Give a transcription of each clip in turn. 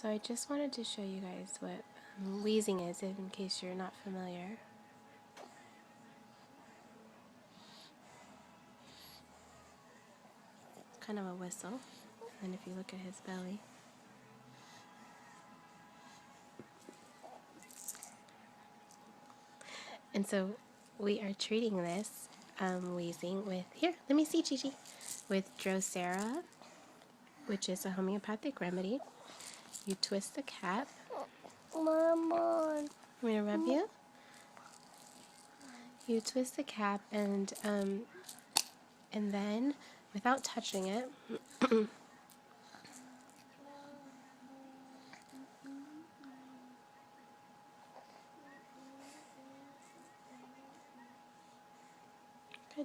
So I just wanted to show you guys what wheezing is, in case you're not familiar. Kind of a whistle, and if you look at his belly, and so we are treating this wheezing with, here, let me see, Gigi, with drosera, which is a homeopathic remedy. You twist the cap. Mama. Want me to rub you? You twist the cap, and then, without touching it, good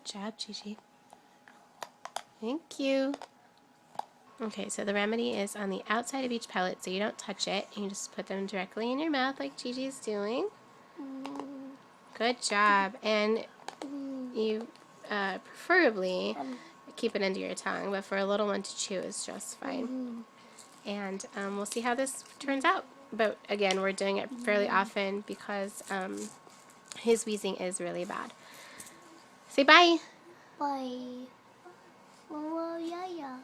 job, Gigi. Thank you. Okay, so the remedy is on the outside of each pellet, so you don't touch it. You just put them directly in your mouth like Gigi's doing. Good job. And you preferably keep it under your tongue, but for a little one to chew is just fine. And we'll see how this turns out. But again, we're doing it fairly often because his wheezing is really bad. Say bye. Bye. Mama, yeah.